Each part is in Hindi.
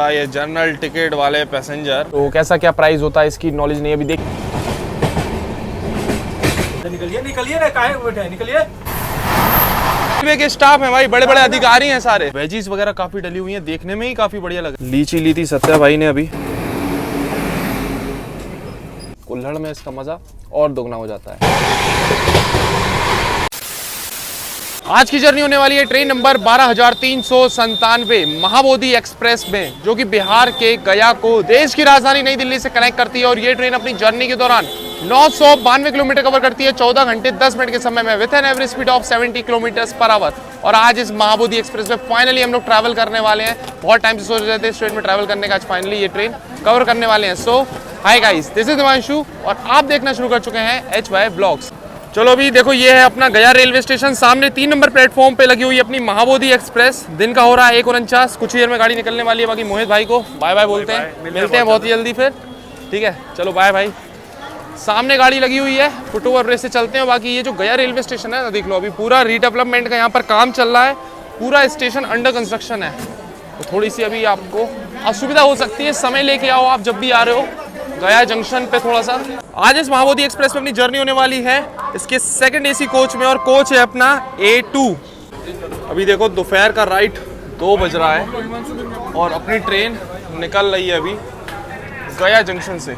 ये जनरल टिकट वाले पैसेंजर, तो कैसा क्या प्राइस होता है इसकी नॉलेज नहीं अभी देख। निकलिए ना, काहे बैठे हैं, निकलिए। रेलवे के स्टाफ है भाई, बड़े बड़े अधिकारी हैं सारे। वेजीज वगैरह काफी डली हुई हैं, देखने में ही काफी बढ़िया लगा। लीची ली थी सत्या भाई ने अभी। कुल्हड़ में इसका मजा और दोगुना हो जाता है। आज की जर्नी होने वाली है ट्रेन नंबर 12,397 महाबोधि एक्सप्रेस में, जो कि बिहार के गया को देश की राजधानी नई दिल्ली से कनेक्ट करती है। और ये ट्रेन अपनी जर्नी के दौरान 992 किलोमीटर कवर करती है 14 घंटे 10 मिनट के समय में, with an average speed of 70 kilometre per hour. और आज इस महाबोधि एक्सप्रेस में फाइनली हम लोग ट्रैवल करने वाले हैं। बहुत टाइम से सोच रहे थे इस ट्रेन में ट्रैवल करने का, आज फाइनली ये ट्रेन कवर करने वाले हैं। So hi guys, this is Divanshu और आप देखना शुरू कर चुके हैं HY ब्लॉग्स। चलो अभी देखो, ये है अपना गया रेलवे स्टेशन। सामने 3 नंबर प्लेटफॉर्म पे लगी हुई है अपनी महाबोधि एक्सप्रेस। दिन का हो रहा है 1:49, कुछ देर में गाड़ी निकलने वाली है। बाकी मोहित भाई को बाय बाय बोलते हैं, मिलते हैं बहुत ही जल्दी फिर, ठीक है। चलो बाय भाई। सामने गाड़ी लगी हुई है, फुट ओवर ब्रिज से चलते हैं। बाकी ये जो गया रेलवे स्टेशन है ना, देख लो अभी पूरा रीडेवलपमेंट का यहाँ पर काम चल रहा है। पूरा स्टेशन अंडर कंस्ट्रक्शन है, तो थोड़ी सी अभी आपको असुविधा हो सकती है। समय लेके आओ आप जब भी आ रहे हो गया जंक्शन पे थोड़ा सा। आज इस महाबोधि एक्सप्रेस में अपनी जर्नी होने वाली है इसके सेकंड AC कोच में, और कोच है अपना A2। अभी देखो दोपहर का राइट 2 बज रहा है और अपनी ट्रेन निकल रही है अभी गया जंक्शन से।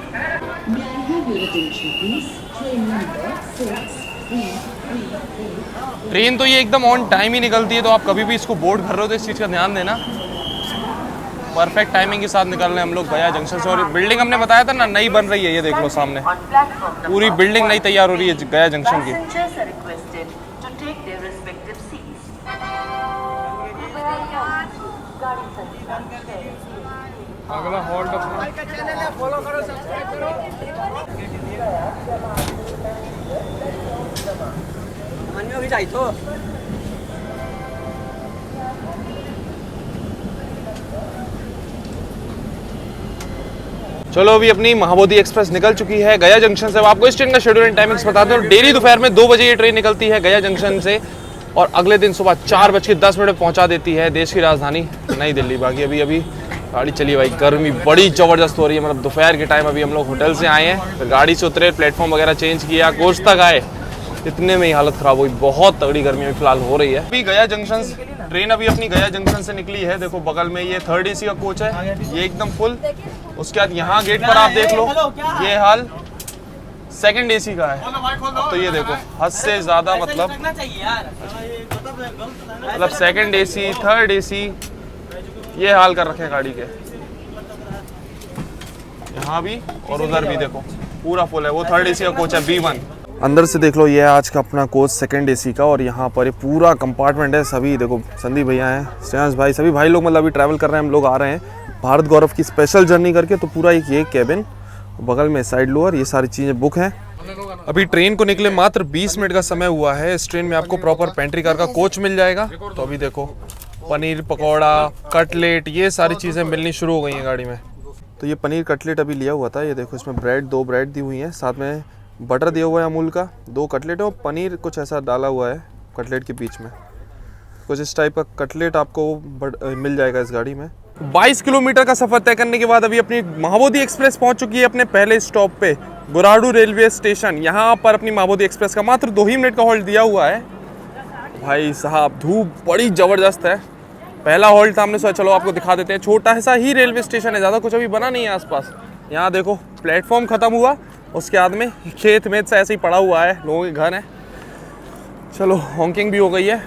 ट्रेन तो ये एकदम ऑन टाइम ही निकलती है, तो आप कभी भी इसको बोर्ड कर रहे हो तो इस चीज़ का ध्यान देना। परफेक्ट टाइमिंग के साथ निकल रहे हैं हम लोग गया जंक्शन से। और बिल्डिंग हमने बताया था ना, नई बन रही है। ये देख लो सामने पूरी बिल्डिंग नई तैयार हो रही है गया जंक्शन की। अगला हॉल्ट फॉलो करो, सब्सक्राइब करो। भी जाई तो चलो अभी अपनी महाबोधि एक्सप्रेस निकल चुकी है गया जंक्शन से। अब आपको इस ट्रेन का शेड्यूल एंड टाइमिंग्स बताते हैं। डेली दोपहर में 2 बजे ये ट्रेन निकलती है गया जंक्शन से और अगले दिन सुबह 4:10 पहुंचा देती है देश की राजधानी नई दिल्ली। बाकी अभी गाड़ी चली भाई, गर्मी बड़ी ज़बरदस्त हो रही है। मतलब दोपहर के टाइम अभी हम लोग होटल से आए हैं, फिर गाड़ी से उतरे, प्लेटफॉर्म वगैरह चेंज किया, कोच तक आए, इतने में ही हालत ख़राब हुई। बहुत तगड़ी गर्मी में फिलहाल हो रही है। अभी गया जंक्शन ट्रेन अभी अपनी गया जंक्शन से निकली है। देखो बगल में ये 3rd AC का कोच है, ये एकदम फुल। उसके बाद यहाँ गेट पर आप देख लो, ये हाल 2nd AC का है। तो ये देखो हद से ज़्यादा मतलब 2nd AC 3rd AC ये हाल कर रखे हैं गाड़ी के। यहाँ भी और उधर भी देखो पूरा फुल है। वो 3rd AC का कोच है B1। अंदर से देख लो, ये है आज का अपना कोच 2nd AC का। और यहाँ पर ये पूरा कंपार्टमेंट है। सभी देखो संदीप भैया हैं, श्रेयांश भाई, सभी भाई लोग मतलब अभी ट्रैवल कर रहे हैं। हम लोग आ रहे हैं भारत गौरव की स्पेशल जर्नी करके। तो पूरा एक ये कैबिन, बगल में साइड लोअर, ये सारी चीज़ें बुक हैं। अभी ट्रेन को निकले मात्र 20 मिनट का समय हुआ है। इस ट्रेन में आपको प्रॉपर पेंट्री कार का कोच मिल जाएगा। तो अभी देखो पनीर पकौड़ा, कटलेट, ये सारी चीज़ें मिलनी शुरू हो गई हैं गाड़ी में। तो ये पनीर कटलेट अभी लिया हुआ था। ये देखो इसमें ब्रेड, 2 ब्रेड दी हुई हैं, साथ में बटर दिया हुआ है अमूल का, 2 कटलेट है और पनीर कुछ ऐसा डाला हुआ है कटलेट के बीच में। कुछ इस टाइप का कटलेट आपको मिल जाएगा इस गाड़ी में। 22 किलोमीटर का सफ़र तय करने के बाद अभी अपनी महाबोधि एक्सप्रेस पहुंच चुकी है अपने पहले स्टॉप पे, गुराडू रेलवे स्टेशन। यहाँ पर अपनी महाबोधि एक्सप्रेस का मात्र 2 ही मिनट का हॉल्ट दिया हुआ है। भाई साहब धूप बड़ी ज़बरदस्त है। पहला हॉल्ट था, हमने सोचा चलो आपको दिखा देते हैं। छोटा सा ही रेलवे स्टेशन है, ज़्यादा कुछ अभी बना नहीं है आसपास। यहाँ देखो प्लेटफॉर्म ख़त्म हुआ, उसके बाद में खेत में से ऐसे ही पड़ा हुआ है, लोगों के घर हैं। चलो हॉकिंग भी हो गई है।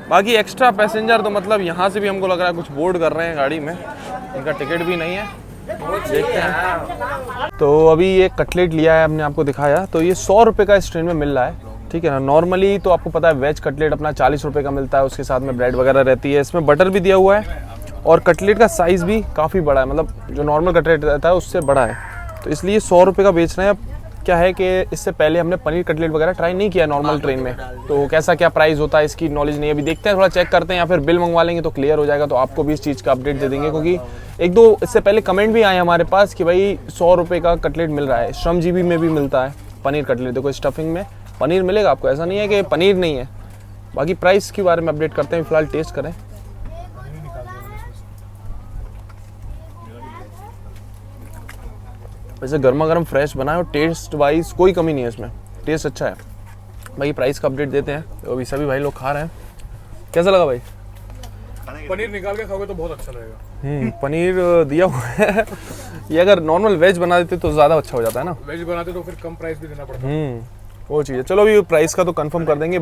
बाकी एक्स्ट्रा पैसेंजर तो मतलब यहाँ से भी हमको लग रहा है कुछ बोर्ड कर रहे हैं गाड़ी में, इनका टिकट भी नहीं है, देखते हैं। तो अभी ये कटलेट लिया है, हमने आपको दिखाया। तो ये 100 रुपये का इस ट्रेन में मिल रहा है, ठीक है ना। नॉर्मली तो आपको पता है वेज कटलेट अपना 40 रुपये का मिलता है, उसके साथ में ब्रेड वगैरह रहती है। इसमें बटर भी दिया हुआ है और कटलेट का साइज़ भी काफ़ी बड़ा है, मतलब जो नॉर्मल कटलेट रहता है उससे बड़ा है। तो इसलिए 100 रुपये का बेच रहे हैं। अब क्या है कि इससे पहले हमने पनीर कटलेट वगैरह ट्राई नहीं किया नॉर्मल ट्रेन में, तो कैसा क्या प्राइस होता है इसकी नॉलेज नहीं। अभी देखते हैं, थोड़ा चेक करते हैं, या फिर बिल मंगवा लेंगे तो क्लियर हो जाएगा। तो आपको भी इस चीज़ का अपडेट दे देंगे, क्योंकि 1-2 इससे पहले कमेंट भी आए हमारे पास कि भाई 100 रुपये का कटलेट मिल रहा है। श्रमजीवी में भी मिलता है पनीर कटलेट। देखो स्टफिंग में पनीर मिलेगा आपको, ऐसा नहीं है कि पनीर नहीं है। बाकी प्राइस के बारे में अपडेट करते हैं, फिलहाल टेस्ट करें। वैसे गर्मा गर्म फ्रेश बना है और टेस्ट वाइज कोई कमी नहीं है इसमें, टेस्ट अच्छा है। भाई प्राइस का अपडेट देते हैं, तो अभी सभी भाई लोग खा रहे हैं। कैसा लगा भाई? पनीर निकाल के खाओगे तो बहुत अच्छा लगेगा। पनीर दिया हुआ है। ये अगर नॉर्मल वेज बना देते तो ज़्यादा अच्छा हो जाता है ना। वेज बनाते तो फिर कम प्राइस भी देना पड़ता है। वो चीज़ है। चलो अभी प्राइस का तो कंफर्म कर देंगे।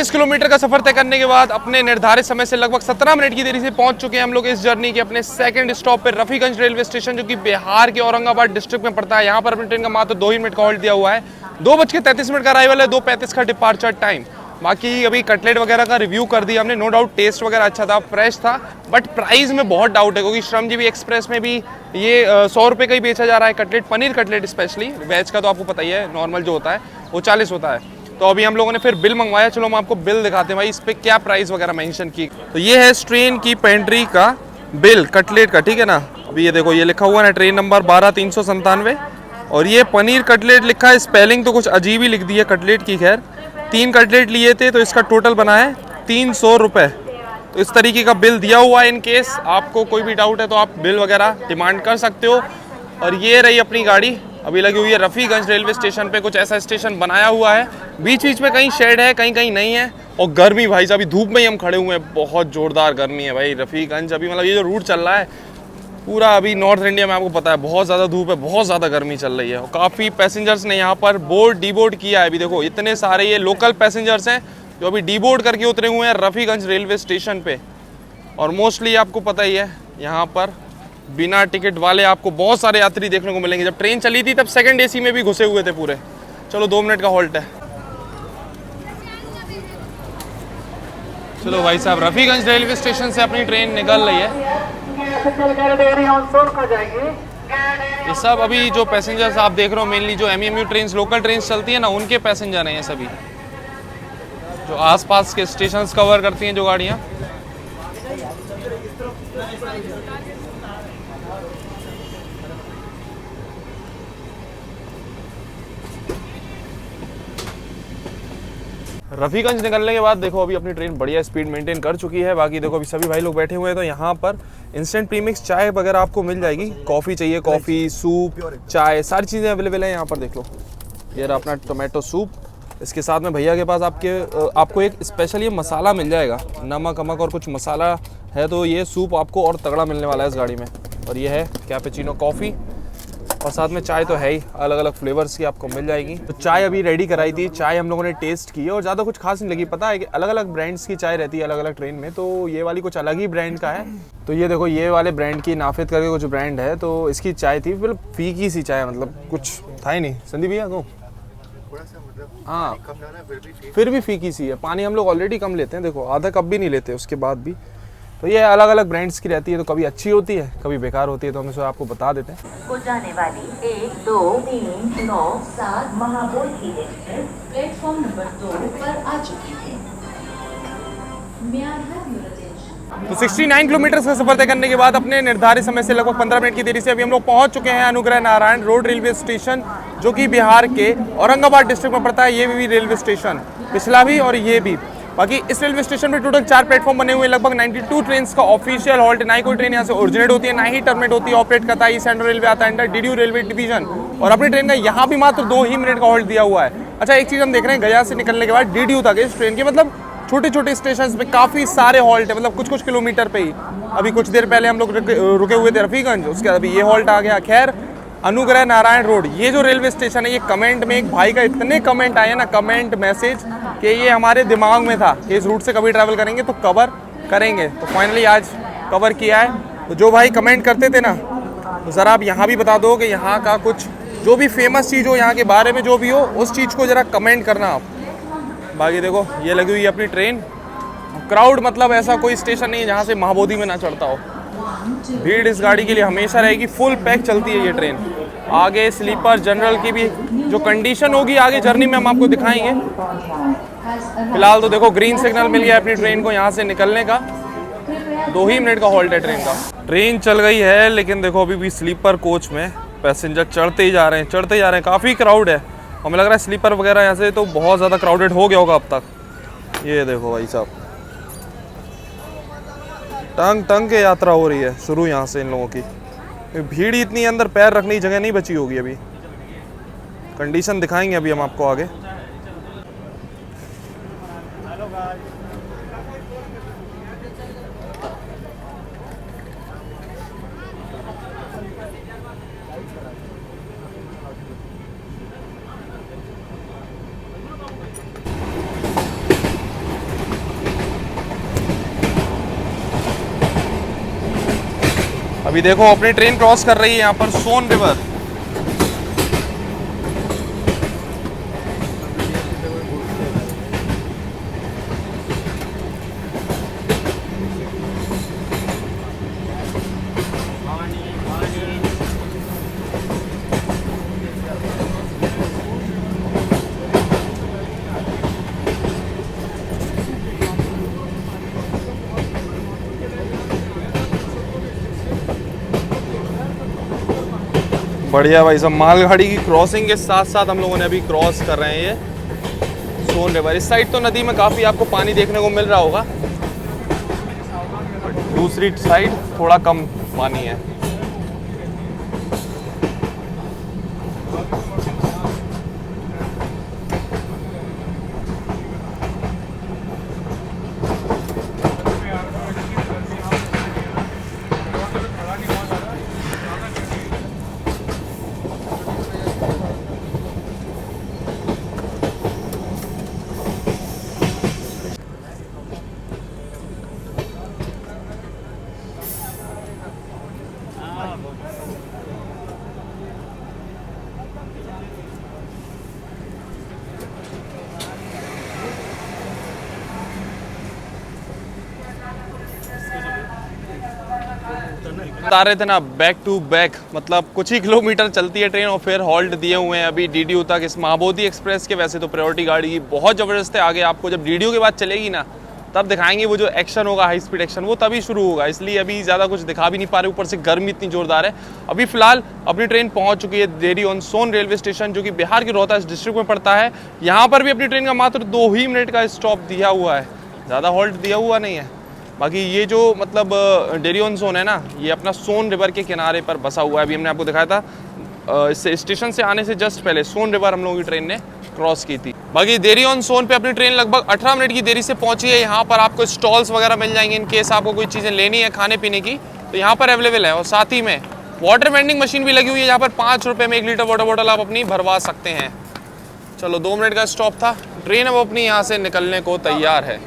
किलोमीटर का सफर तय करने के बाद अपने निर्धारित समय से लगभग 17 मिनट की देरी से पहुंच चुके हैं हम लोग इस जर्नी के अपने सेकंड स्टॉप पे रफीगंज रेलवे स्टेशन, जो कि बिहार के औरंगाबाद डिस्ट्रिक्ट में पड़ता है। यहाँ पर अपनी ट्रेन का मात्र 2 ही मिनट का हॉल्ट दिया हुआ है। 2:33 का अराइवल है, 2:35 का डिपार्चर टाइम। बाकी अभी कटलेट वगैरह का रिव्यू कर दिया हमने, नो डाउट टेस्ट वगैरह अच्छा था, फ्रेश था, बट प्राइस में बहुत डाउट है क्योंकि श्रमजीवी एक्सप्रेस में भी ये 100 रुपये का ही बेचा जा रहा है cutlet, paneer cutlet specially. Veg का तो आपको पता ही है, नॉर्मल जो होता है वो 40 होता है। तो अभी हम लोगों ने फिर बिल मंगवाया, चलो हम आपको बिल दिखाते हैं भाई इस पर क्या प्राइस वगैरह मेंशन की। तो ये है ट्रेन की पेंट्री का बिल कटलेट का, ठीक है ना। अभी ये देखो, ये लिखा हुआ है ट्रेन नंबर 12397 और ये पनीर कटलेट लिखा है। स्पेलिंग तो कुछ अजीब ही लिख दी है कटलेट की। खैर 3 कटलेट लिए थे तो इसका टोटल बना है 300 रुपये। तो इस तरीके का बिल दिया हुआ है। इन केस आपको कोई भी डाउट है तो आप बिल वगैरह डिमांड कर सकते हो। और ये रही अपनी गाड़ी, अभी लगी हुई है रफीगंज रेलवे स्टेशन पे। कुछ ऐसा स्टेशन बनाया हुआ है, बीच बीच में कहीं शेड है, कहीं कहीं नहीं है। और गर्मी भाई साहब, अभी धूप में ही हम खड़े हुए हैं, बहुत जोरदार गर्मी है भाई रफीगंज। अभी मतलब ये जो रूट चल रहा है पूरा, अभी नॉर्थ इंडिया में आपको पता है बहुत ज़्यादा धूप है, बहुत ज़्यादा गर्मी चल रही है। और काफ़ी पैसेंजर्स ने यहाँ पर बोर्ड डीबोर्ड किया है। अभी देखो इतने सारे ये लोकल पैसेंजर्स हैं जो अभी डीबोर्ड करके उतरे हुए हैं रफीगंज रेलवे स्टेशन पे। और मोस्टली आपको पता ही है यहाँ पर बिना टिकट वाले आपको बहुत सारे यात्री देखने को मिलेंगे। जब ट्रेन चली थी तब सेकंड एसी में भी घुसे हुए थे पूरे। चलो 2 मिनट का हॉल्ट है। चलो भाई साहब, रफीगंज रेलवे स्टेशन से अपनी ट्रेन निकल रही है। ये सब अभी जो पैसेंजर्स आप देख रहे हो, मेनली जो एमएमयू ट्रेन, लोकल ट्रेन चलती है ना, उनके पैसेंजर हैं ये सभी, जो आसपास के स्टेशंस कवर करती हैं जो गाड़ियाँ। रफीगंज निकलने के बाद देखो अभी अपनी ट्रेन बढ़िया स्पीड मेंटेन कर चुकी है। बाकी देखो अभी सभी भाई लोग बैठे हुए हैं, तो यहाँ पर इंस्टेंट प्रीमिक्स चाय वगैरह आपको मिल जाएगी। कॉफ़ी चाहिए, कॉफ़ी, सूप, चाय, सारी चीज़ें अवेलेबल है यहाँ पर। देख लो ये रहा अपना टोमेटो सूप। इसके साथ में भैया के पास आपको एक स्पेशल ये मसाला मिल जाएगा, नमक वमक और कुछ मसाला है, तो ये सूप आपको और तगड़ा मिलने वाला है इस गाड़ी में। और ये है कैपेचिनो कॉफ़ी, और साथ में चाय तो है ही, अलग अलग फ्लेवर्स की आपको मिल जाएगी। तो चाय अभी रेडी कराई थी, चाय हम लोगों ने टेस्ट की और ज़्यादा कुछ खास नहीं लगी। पता है कि अलग अलग ब्रांड्स की चाय रहती है अलग अलग ट्रेन में, तो ये वाली कुछ अलग ही ब्रांड का है। तो ये देखो ये वाले ब्रांड की नाफिद करके कुछ ब्रांड है, तो इसकी चाय थी बिल्कुल फीकी सी चाय, मतलब कुछ था ही नहीं। संदीप भैया तो हाँ फिर भी फीकी सी है। पानी हम लोग ऑलरेडी कम लेते हैं, देखो आधा कप भी नहीं लेते उसके बाद भी। तो ये अलग अलग ब्रांड्स की रहती है, तो कभी अच्छी होती है कभी बेकार होती है, तो हम इसे आपको बता देते हैं। को जाने वाली 1, 2, 3, 9, 7 महाबोध की एक्सप्रेस प्लेटफॉर्म नंबर 2 पर आ चुकी है। तो 69 किलोमीटर का सफर तय करने के बाद अपने निर्धारित समय से लगभग 15 मिनट की देरी से अभी हम लोग पहुंच चुके हैं Anugrah Narayan road railway station, जो कि बिहार के औरंगाबाद डिस्ट्रिक्ट में पड़ता है। ये भी रेलवे स्टेशन, पिछला भी और ये भी। बाकी इस रेलवे स्टेशन पे टोटल 4 प्लेटफॉर्म बने हुए हैं। लगभग 92 ट्रेन का ऑफिशियल हॉल्ट, ना ही कोई ट्रेन यहाँ से ओरिजिनेट होती है ना ही टर्मिनेट होती है। ऑपरेट करता है ईस्ट सेंट्रल रेलवे, आता है अंडर डीडीयू रेलवे डिवीजन। और अपनी ट्रेन का यहाँ भी मात्र 2 ही मिनट का हॉल्ट दिया हुआ है। अच्छा एक चीज़ हम देख रहे हैं, गया से निकलने के बाद डीडीयू तक इस ट्रेन के मतलब छोटे छोटे स्टेशन पे काफ़ी सारे हॉल्ट है, मतलब कुछ कुछ किलोमीटर पे ही। अभी कुछ देर पहले हम लोग रुके हुए थे रफीगंज, उसके बाद अभी ये हॉल्ट आ गया। खैर अनुग्रह नारायण रोड ये जो रेलवे स्टेशन है, ये कमेंट में एक भाई का इतने कमेंट आए ना, कमेंट मैसेज, कि ये हमारे दिमाग में था कि इस रूट से कभी ट्रैवल करेंगे तो कवर करेंगे। तो फाइनली आज कवर किया है। तो जो भाई कमेंट करते थे ना, तो ज़रा आप यहाँ भी बता दो कि यहाँ का कुछ जो भी फेमस चीज़ हो, यहाँ के बारे में जो भी हो, उस चीज़ को ज़रा कमेंट करना आप। बाकी देखो ये लगी हुई है अपनी ट्रेन। क्राउड मतलब ऐसा कोई स्टेशन नहीं है जहाँ से महाबोधि में ना चढ़ता हो। भीड़ इस गाड़ी के लिए हमेशा रहेगी, फुल पैक चलती है ये ट्रेन। आगे स्लीपर जनरल की भी जो कंडीशन होगी आगे जर्नी में हम आपको दिखाएंगे। फिलहाल तो देखो ग्रीन सिग्नल मिल गया अपनी ट्रेन को यहाँ से निकलने का। 2 ही मिनट का हॉल्ट है ट्रेन का। ट्रेन चल गई है, लेकिन देखो अभी भी स्लीपर कोच में पैसेंजर चढ़ते ही जा रहे हैं, चढ़ते ही जा रहे हैं। काफ़ी क्राउड है, हमें लग रहा है स्लीपर वगैरह यहाँ से तो बहुत ज़्यादा क्राउडेड हो गया होगा अब तक। ये देखो भाई साहब, टंग टंग के यात्रा हो रही है शुरू यहाँ से इन लोगों की। भीड़ ही इतनी, अंदर पैर रखने की जगह नहीं बची होगी। अभी कंडीशन दिखाएंगे अभी हम आपको आगे। अभी देखो अपनी ट्रेन क्रॉस कर रही है यहाँ पर सोन रिवर। बढ़िया भाई सब, मालगाड़ी की क्रॉसिंग के साथ साथ हम लोगों ने अभी क्रॉस कर रहे हैं ये सोन रिवर। इस साइड तो नदी में काफ़ी आपको पानी देखने को मिल रहा होगा, दूसरी साइड थोड़ा कम पानी है। बता रहे थे ना, बैक टू बैक, मतलब कुछ ही किलोमीटर चलती है ट्रेन और फिर हॉल्ट दिए हुए हैं अभी डीडीयू तक इस महाबोधि एक्सप्रेस के। वैसे तो प्रायोरिटी गाड़ी की बहुत ज़बरदस्त है, आगे आपको जब डीडीयू के बाद चलेगी ना तब दिखाएंगे वो जो एक्शन होगा, हाई स्पीड एक्शन, वो तभी शुरू होगा। इसलिए अभी ज़्यादा कुछ दिखा भी नहीं पा रहे, ऊपर से गर्मी इतनी जोरदार है। अभी फिलहाल अपनी ट्रेन पहुंच चुकी है देरी ऑन सोन रेलवे स्टेशन, जो कि बिहार के रोहतास डिस्ट्रिक्ट में पड़ता है। यहाँ पर भी अपनी ट्रेन का मात्र 2 ही मिनट का स्टॉप दिया हुआ है, ज़्यादा हॉल्ट दिया हुआ नहीं है। बाकी ये जो मतलब डेरी ऑन सोन है ना, ये अपना सोन रिवर के किनारे पर बसा हुआ है। अभी हमने आपको दिखाया था इस स्टेशन से आने से जस्ट पहले सोन रिवर हम लोगों की ट्रेन ने क्रॉस की थी। बाकी देरी ऑन सोन पे अपनी ट्रेन लगभग 18 मिनट की देरी से पहुंची है। यहाँ पर आपको स्टॉल्स वगैरह मिल जाएंगे, इन केस आपको कोई चीज़ें लेनी है खाने पीने की तो यहाँ पर अवेलेबल है। और साथ ही में वाटर वेंडिंग मशीन भी लगी हुई है, यहाँ पर 5 रुपये में 1 लीटर वाटर बॉटल आप अपनी भरवा सकते हैं। चलो 2 मिनट का स्टॉप था, ट्रेन अब अपनी यहाँ से निकलने को तैयार है।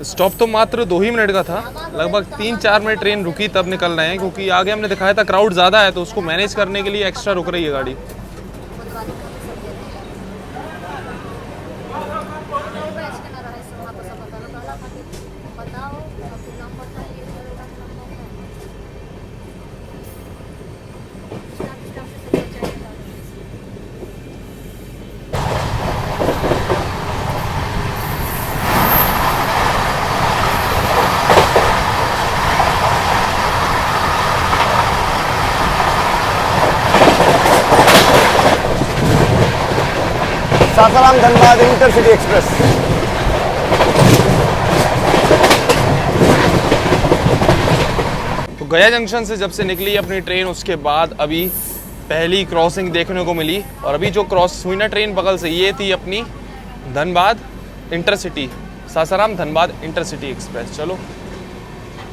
स्टॉप तो मात्र 2 ही मिनट का था, लगभग 3-4 मिनट ट्रेन रुकी तब निकल रहे हैं, क्योंकि आगे हमने दिखाया था क्राउड ज़्यादा है तो उसको मैनेज करने के लिए एक्स्ट्रा रुक रही है गाड़ी। Sasaram Dhanbad intercity express. तो गया जंक्शन से जब से निकली अपनी ट्रेन उसके बाद अभी पहली क्रॉसिंग देखने को मिली, और अभी जो क्रॉस हुई ना ट्रेन बगल से, ये थी अपनी Dhanbad intercity, Sasaram Dhanbad intercity express. चलो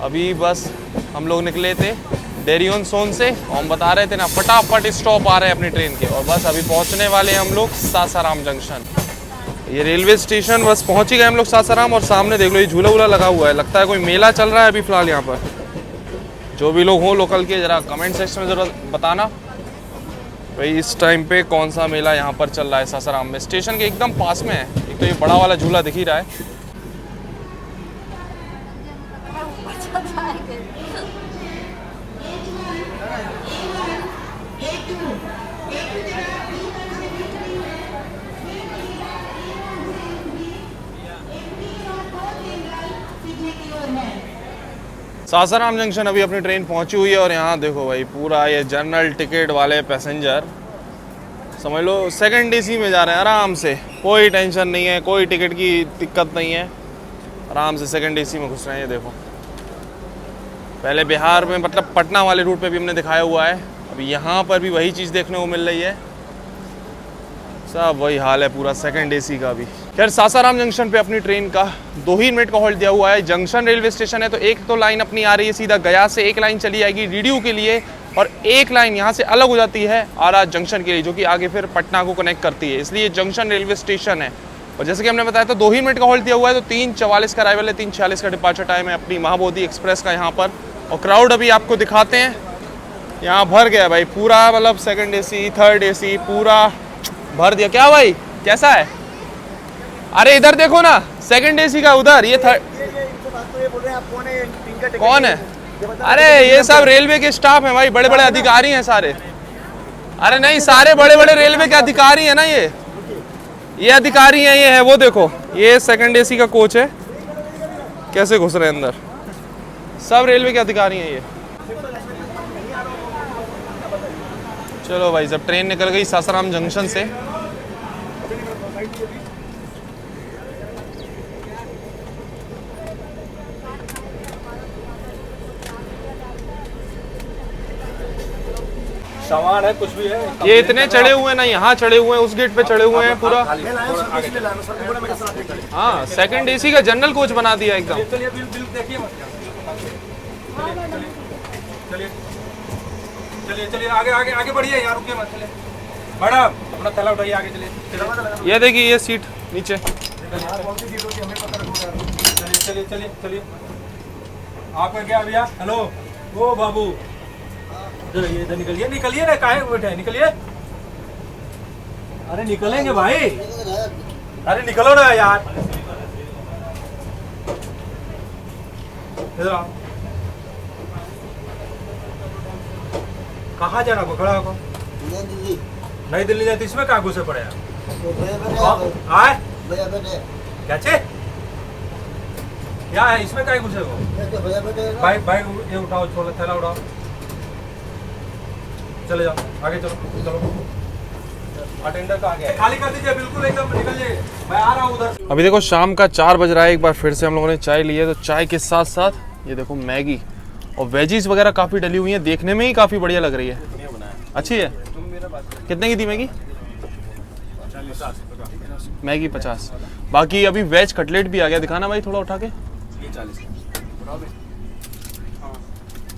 अभी बस हम लोग निकले थे डेरी ऑन सोन से, और हम बता रहे थे ना फटाफट स्टॉप आ रहे हैं अपनी ट्रेन के, और बस अभी पहुंचने वाले हैं हम लोग सासाराम जंक्शन। ये रेलवे स्टेशन, बस पहुंच ही गए हम लोग सासाराम। और सामने देख लो ये झूला वूला लगा हुआ है, लगता है कोई मेला चल रहा है अभी फिलहाल यहाँ पर। जो भी लोग हो लोकल के, ज़रा कमेंट सेक्शन में ज़रा बताना भाई इस टाइम पे कौन सा मेला यहाँ पर चल रहा है सासाराम में। स्टेशन के एकदम पास में है, एक तो ये बड़ा वाला झूला दिख ही रहा है। सासाराम जंक्शन अभी अपनी ट्रेन पहुंची हुई है और यहाँ देखो भाई पूरा ये जनरल टिकट वाले पैसेंजर समझ लो सेकंड एसी में जा रहे हैं आराम से, कोई टेंशन नहीं है, कोई टिकट की दिक्कत नहीं है, आराम से सेकंड एसी में घुस रहे हैं। ये देखो पहले बिहार में मतलब पटना वाले रूट पे भी हमने दिखाया हुआ है, अभी यहाँ पर भी वही चीज़ देखने को मिल रही है, सब वही हाल है पूरा सेकंड एसी का भी। खैर सासाराम जंक्शन पे अपनी ट्रेन का 2 ही मिनट का हॉल्ट दिया हुआ है। जंक्शन रेलवे स्टेशन है तो एक तो लाइन अपनी आ रही है सीधा गया से, एक लाइन चली जाएगी डीडीयू के लिए और एक लाइन यहाँ से अलग हो जाती है आरा जंक्शन के लिए जो कि आगे फिर पटना को कनेक्ट करती है, इसलिए जंक्शन रेलवे स्टेशन है। और जैसे कि हमने बताया तो 2 ही मिनट का हॉल्ट दिया हुआ है, तो 3:44 का अराइवल है, 3:46 का डिपार्चर टाइम है अपनी महाबोधि एक्सप्रेस का यहाँ पर। और क्राउड अभी आपको दिखाते हैं, यहाँ भर गया भाई पूरा, मतलब सेकंड एसी थर्ड एसी पूरा भर दिया। क्या भाई कैसा है? अरे इधर देखो ना, सेकंड एसी का उधर, ये थर्ड कौन है? अरे ये सब रेलवे के स्टाफ हैं भाई, बड़े बड़े अधिकारी हैं सारे। अरे नहीं, सारे बड़े बड़े रेलवे के अधिकारी हैं ना, ये अधिकारी हैं, ये है वो देखो, ये सेकंड एसी का कोच है, कैसे घुस रहे हैं अंदर, सब रेलवे के अधिकारी हैं ये। चलो भाई जब ट्रेन निकल गई सासाराम जंक्शन से, सामान है कुछ भी है, ये इतने चढ़े हुए हैं ना, यहाँ चढ़े हुए हैं, उस गेट पे चढ़े हुए हैं पूरा। हाँ सेकंड एसी का जनरल कोच बना दिया एकदम। चलिए बिल देखिए मत, चलिए आगे आगे आगे बढ़िए यार, रुकिए मत, चलिए मैडम अपना थैला उठाइए, आगे चलिए। ये देखिए ये सीट नीचे, चलिए आपका क्या भैया? हेलो ओ बाबू, ये इधर निकलिए ना, काहे बैठे हैं, निकलिए। अरे निकलेंगे भाई, अरे निकलो ना यार, इधर आओ। कहाँ जाना को? खड़ा हो। नई दिल्ली जाती, इसमें कहाँ घुसे पड़े हैं? क्या है इसमें, कहीं घुसे हो? भाई ये उठाओ, छोड़ो थैला उठाओ, चले जाओ आगे, चलो अटेंडर का आ गया, खाली कर दीजिए बिल्कुल एकदम, निकल जाइए, मैं आ रहा हूँ उधर। अभी देखो शाम का 4 बज रहा है, एक बार फिर से हम लोगों ने चाय ली है, तो चाय के साथ साथ ये देखो मैगी और वेजीज वगैरह काफ़ी डली हुई हैं, देखने में ही काफ़ी बढ़िया लग रही है। अच्छी है? कितने की थी मैगी? मैगी 50। बाकी अभी वेज कटलेट भी आ गया, दिखाना भाई थोड़ा उठा के।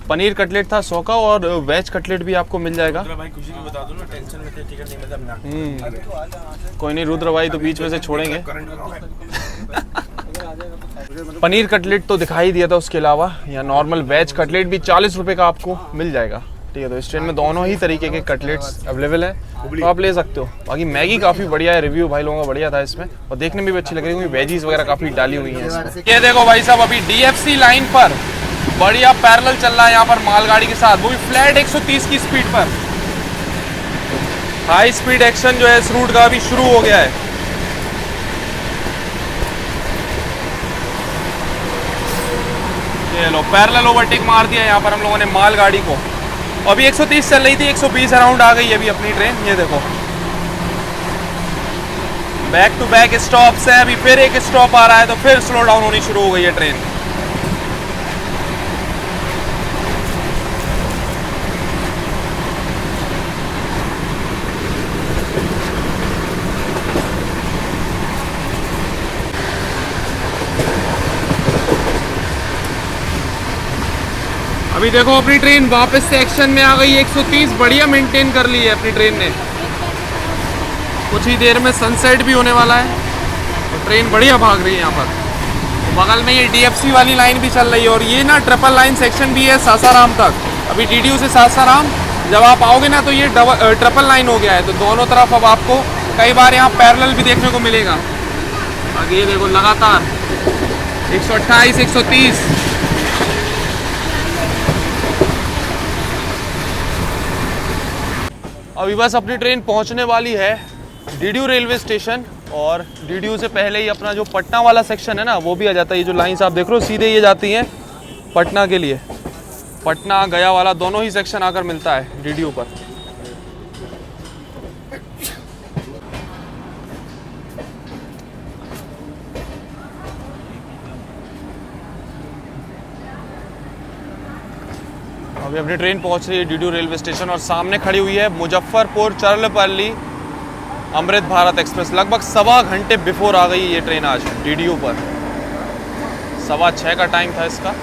पनीर कटलेट था 100 का और वेज कटलेट भी आपको मिल जाएगा। भाई खुशी की बता दो ना, टेंशन में थे, टिकट नहीं मिला। कोई नहीं, रुद्र भाई तो बीच में से छोड़ेंगे। पनीर कटलेट तो दिखाई दिया था, उसके अलावा यहाँ नॉर्मल वेज कटलेट भी 40 रुपए का आपको मिल जाएगा। ठीक है, तो इस ट्रेन में दोनों ही तरीके के कटलेट्स अवेलेबल है, तो आप ले सकते हो। बाकी मैगी काफ़ी बढ़िया है, रिव्यू भाई लोगों का बढ़िया था इसमें, और देखने में भी अच्छी लग रही है, वेजीज वगैरह काफ़ी डाली हुई हैं इसमें। ये देखो भाई साहब, अभी डीएफसी लाइन पर बढ़िया पैरेलल चल रहा है यहाँ पर मालगाड़ी के साथ, वो भी फ्लैट 130 की स्पीड पर। हाई स्पीड एक्शन जो है इस रूट का अभी शुरू हो गया है। ये लो पैरेलल ओवरटेक मार दिया यहाँ पर हम लोगों ने मालगाड़ी को। अभी 130 चल रही थी, 120 अराउंड आ गई है अभी अपनी ट्रेन। ये देखो बैक टू बैक स्टॉप्स है, अभी फिर एक स्टॉप आ रहा है तो फिर स्लो डाउन होनी शुरू हो गई है ट्रेन। अभी देखो अपनी ट्रेन वापस से एक्शन में आ गई है, 130 बढ़िया मेंटेन कर ली है अपनी ट्रेन ने। कुछ ही देर में सनसेट भी होने वाला है और ट्रेन बढ़िया भाग रही है यहाँ पर। तो बगल में ये डीएफसी वाली लाइन भी चल रही है और ये ना ट्रिपल लाइन सेक्शन भी है सासाराम तक। अभी डीडीयू से सासाराम जब आप आओगे ना तो ये ट्रिपल लाइन हो गया है, तो दोनों तरफ अब आपको कई बार यहाँ पैरेलल भी देखने को मिलेगा। आगे ये देखो लगातार 128, 130। अभी बस अपनी ट्रेन पहुंचने वाली है डीडीयू रेलवे स्टेशन, और डीडीयू से पहले ही अपना जो पटना वाला सेक्शन है ना वो भी आ जाता है। ये जो लाइन्स आप देख रहे हो सीधे ये जाती हैं पटना के लिए। पटना गया वाला दोनों ही सेक्शन आकर मिलता है डीडीयू पर। अभी अपनी ट्रेन पहुंच रही है डीडीयू रेलवे स्टेशन और सामने खड़ी हुई है मुजफ्फरपुर चर्लपल्ली अमृत भारत एक्सप्रेस। लगभग 1.25 घंटे बिफोर आ गई ये ट्रेन आज डीडीयू पर। 6:15 का टाइम था इसका,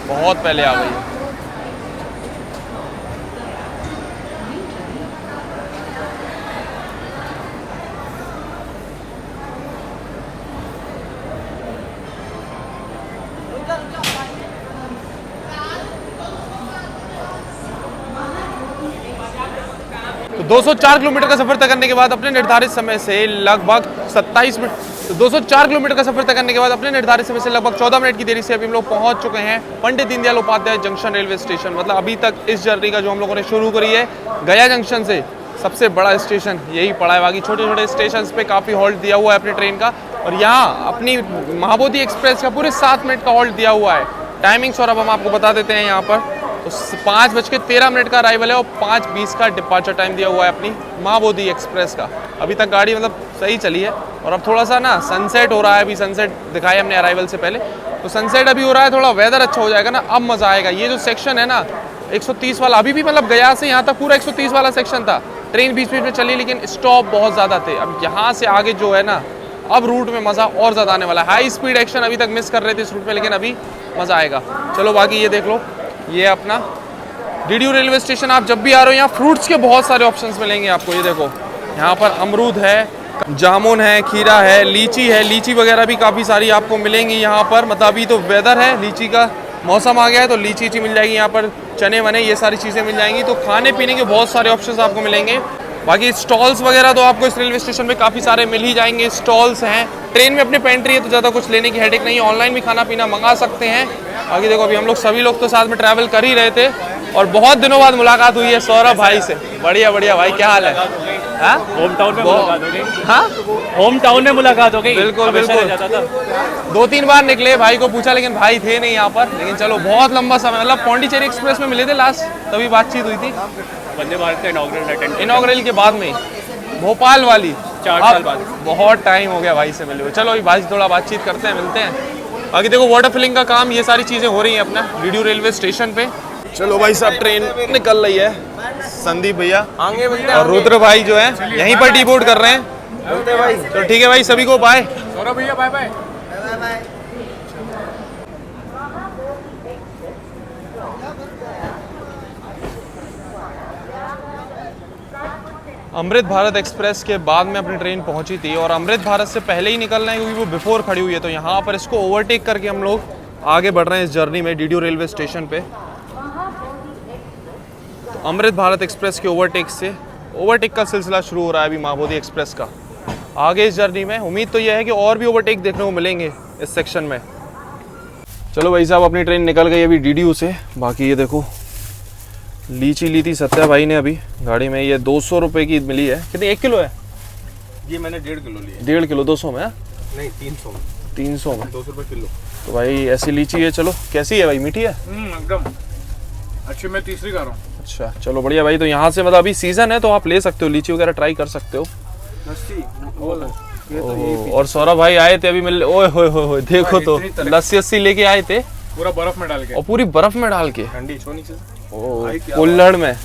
बहुत पहले आ गई है। तो 204 किलोमीटर का सफर तय करने के बाद अपने निर्धारित समय से लगभग 27 मिनट 204 किलोमीटर का सफर तय करने के बाद अपने निर्धारित समय से लगभग 14 मिनट की देरी से अभी हम लोग पहुंच चुके हैं Pandit Deendayal Upadhyay junction railway station. मतलब अभी तक इस जर्नी का जो हम लोगों ने शुरू करी है गया जंक्शन से, सबसे बड़ा स्टेशन यही पड़ा है। बाकी छोटे छोटे स्टेशन पे काफ़ी हॉल्ट दिया हुआ है अपनी ट्रेन का, और यहाँ अपनी महाबोधि एक्सप्रेस का पूरे 7 मिनट का हॉल्ट दिया हुआ है। टाइमिंग्स और अब हम आपको बता देते हैं यहाँ पर। तो 5:13 का अराइवल है और 5:20 का डिपार्चर टाइम दिया हुआ है अपनी महाबोधि एक्सप्रेस का। अभी तक गाड़ी मतलब सही चली है, और अब थोड़ा सा ना सनसेट हो रहा है। अभी सनसेट दिखाया हमने अराइवल से पहले, तो सनसेट अभी हो रहा है, थोड़ा वेदर अच्छा हो जाएगा ना, अब मज़ा आएगा। ये जो सेक्शन है ना 130 वाला, अभी भी मतलब गया से यहाँ तक पूरा 130 वाला सेक्शन था। ट्रेन बीच बीच में चली लेकिन स्टॉप बहुत ज़्यादा थे। अब यहाँ से आगे जो है ना, अब रूट में मज़ा और ज़्यादा आने वाला है। हाई स्पीड एक्शन अभी तक मिस कर रहे थे इस रूट में, लेकिन अभी मज़ा आएगा। चलो बाकी ये देख लो, ये अपना डीडीयू रेलवे स्टेशन। आप जब भी आ रहे हो यहाँ फ्रूट्स के बहुत सारे ऑप्शंस मिलेंगे आपको। ये देखो यहाँ पर अमरूद है, जामुन है, खीरा है, लीची है। लीची वगैरह भी काफ़ी सारी आपको मिलेंगी यहाँ पर। मतलब अभी तो वेदर है, लीची का मौसम आ गया है, तो लीची मिल जाएगी यहाँ पर। चने वने ये सारी चीज़ें मिल जाएंगी। तो खाने पीने के बहुत सारे ऑप्शंस आपको मिलेंगे। बाकी स्टॉल्स वगैरह तो आपको इस रेलवे स्टेशन पे काफ़ी सारे मिल ही जाएंगे। स्टॉल्स हैं, ट्रेन में अपनी पेंट्री है तो ज़्यादा कुछ लेने की हेडेक नहीं है। ऑनलाइन भी खाना पीना मंगा सकते हैं। बाकी देखो अभी हम लोग सभी लोग तो साथ में ट्रैवल कर ही रहे थे, और बहुत दिनों बाद मुलाकात हुई है सौरभ भाई से। बढ़िया बढ़िया भाई, क्या हाल है? होम टाउन में मुलाकात हो गई। हाँ, होम टाउन में मुलाकात हो गई। बिल्कुल बिल्कुल। 2-3 बार निकले, भाई को पूछा लेकिन भाई थे नहीं यहाँ पर। लेकिन चलो बहुत लंबा समय, मतलब पौंडीचेरी एक्सप्रेस में मिले थे लास्ट, तभी बातचीत हुई थी। वंदे भारत का इनॉग्रेल के बाद में भोपाल वाली 4 साल बाद। बहुत टाइम हो गया भाई से मिले हुए। चलो अभी भाई थोड़ा बातचीत करते हैं, मिलते हैं। बाकी देखो वाटर फिलिंग का काम, ये सारी चीज़ें हो रही हैं अपना डीडीयू रेलवे स्टेशन पे। चलो भाई साहब, ट्रेन निकल रही है। संदीप भैया आगे और रुद्र भाई जो है यहीं पर डी बोर्ड कर रहे हैं। तो ठीक है भाई, सभी को बाय। सौरभ भैया bye bye. Amrit Bharat express के बाद में अपनी ट्रेन पहुंची थी, और अमृत भारत से पहले ही निकलना है क्योंकि वो बिफोर खड़ी हुई है। तो यहाँ पर इसको ओवरटेक करके हम लोग आगे बढ़ रहे हैं इस जर्नी में डीडीयू रेलवे स्टेशन पे। तो अमृत भारत एक्सप्रेस के ओवरटेक का सिलसिला शुरू हो रहा है अभी महाबोधि एक्सप्रेस का। आगे इस जर्नी में उम्मीद तो यह है कि और भी ओवरटेक देखने को मिलेंगे इस सेक्शन में। चलो भाई साहब, अपनी ट्रेन निकल गई अभी डीडीयू से। बाकी ये देखो, लीची ली थी सत्या भाई ने अभी गाड़ी में, ये 200 रुपये की मिली है। कितनी, 1 किलो है? ये मैंने 1.5 किलो लिया। 1.5 किलो 200 में? नहीं 300 में। 300 में 200 रुपये किलो। तो भाई ऐसी लीची है। चलो कैसी है भाई, मीठी है? एकदम अच्छी। मैं तीसरी खा रहा हूँ। अच्छा चलो बढ़िया भाई। तो यहाँ से मतलब अभी सीजन है तो आप ले सकते हो, लीची वगैरह ट्राई कर सकते हो। और सौरभ भाई आए थे अभी मिल, ओए होए होए देखो तो लस्सी लेके आए थे, पूरा बर्फ में डाल के। और पूरी बर्फ में डाल के ठंडी छोनी से कुल्हड़ में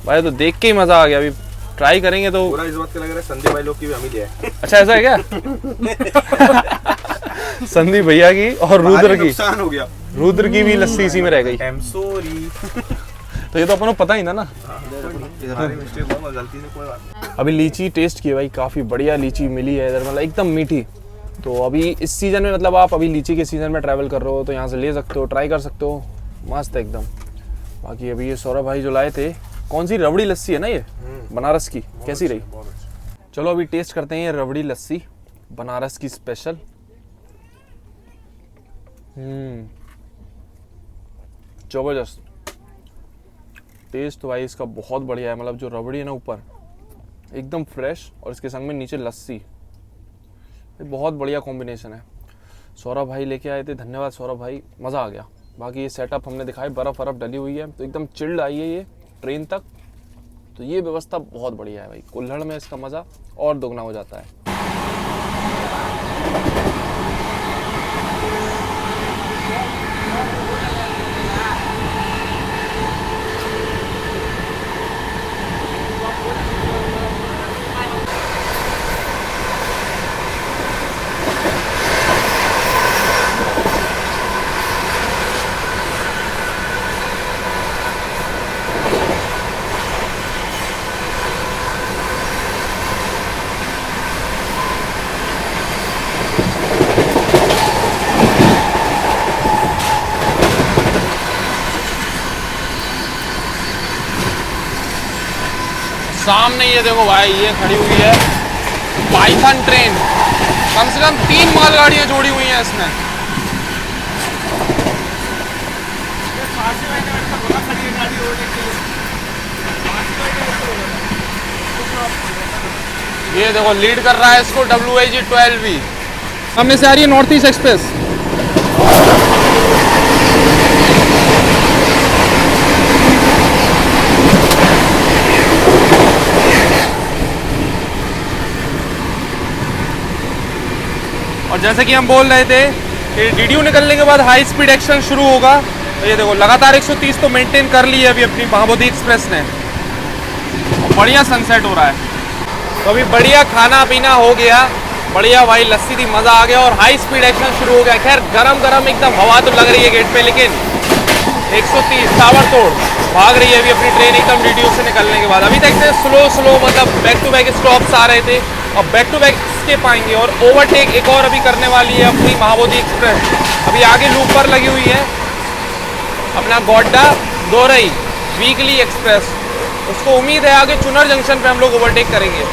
भाई। तो देख के ही मजा आ गया। अभी ट्राई करेंगे तो पूरा इस बात का लग रहा है संदीप भाई लोग की भी हम ही लिया है। अच्छा ऐसा है क्या? संदीप भैया की और रुद्र की, नुकसान हो गया। रुद्र की भी लस्सी इसी में रह गई। I am sorry. तो ये तो अपन को पता ही था ना। मिस्टेक हुआ, गलती से कोई बात नहीं। अभी लीची टेस्ट की भाई, काफ़ी बढ़िया लीची मिली है इधर, मतलब एकदम मीठी। तो अभी इस सीज़न में, मतलब आप अभी लीची के सीज़न में ट्रैवल कर रहे हो तो यहाँ से ले सकते हो, ट्राई कर सकते हो, मस्त है एकदम। बाकी अभी ये सौरभ भाई जो लाए थे, कौन सी रबड़ी लस्सी है ना ये, बनारस की, कैसी रही? चलो अभी टेस्ट करते हैं ये रबड़ी लस्सी बनारस की स्पेशल। जबरदस्त टेस्ट तो भाई इसका बहुत बढ़िया है। मतलब जो रबड़ी है ना ऊपर एकदम फ्रेश, और इसके संग में नीचे लस्सी, बहुत बढ़िया कॉम्बिनेशन है। सौरभ भाई लेके आए थे, धन्यवाद सौरभ भाई, मज़ा आ गया। बाकी ये सेटअप हमने दिखाई, बर्फ़ डली हुई है, तो एकदम चिल्ड आई है ये ट्रेन तक। तो ये व्यवस्था बहुत बढ़िया है भाई, कुल्हड़ में इसका मज़ा और दोगुना हो जाता है। सामने ये देखो भाई, ये खड़ी हुई है पाइथन ट्रेन। कम से कम 3 मालगाड़ियाँ जोड़ी हुई हैं इसमें। ये देखो लीड कर रहा है इसको WIG 12V। सामने से आ रही है नॉर्थ ईस्ट एक्सप्रेस। और जैसे कि हम बोल रहे थे कि DDU निकलने के बाद हाई स्पीड एक्शन शुरू होगा। तो ये देखो लगातार 130 तो मेंटेन कर ली है अभी अपनी महाबोधि एक्सप्रेस ने। और बढ़िया सनसेट हो रहा है। तो अभी बढ़िया खाना पीना हो गया, बढ़िया भाई लस्सी थी, मज़ा आ गया और हाई स्पीड एक्शन शुरू हो गया। खैर गरम गरम एकदम हवा तो लग रही है गेट पे, लेकिन 130 ताबड़तोड़ भाग रही है अभी अपनी ट्रेन एकदम DDU से निकलने के बाद। अभी तक से स्लो मतलब बैक टू बैक स्टॉप्स आ रहे थे और बैक टू बैक स्किप आएंगे और ओवरटेक एक और अभी करने वाली है अपनी महाबोधि एक्सप्रेस। अभी आगे लूप पर लगी हुई है अपना गोड्डा दोरई वीकली एक्सप्रेस। उसको उम्मीद है आगे चुनर जंक्शन पे हम लोग ओवरटेक करेंगे।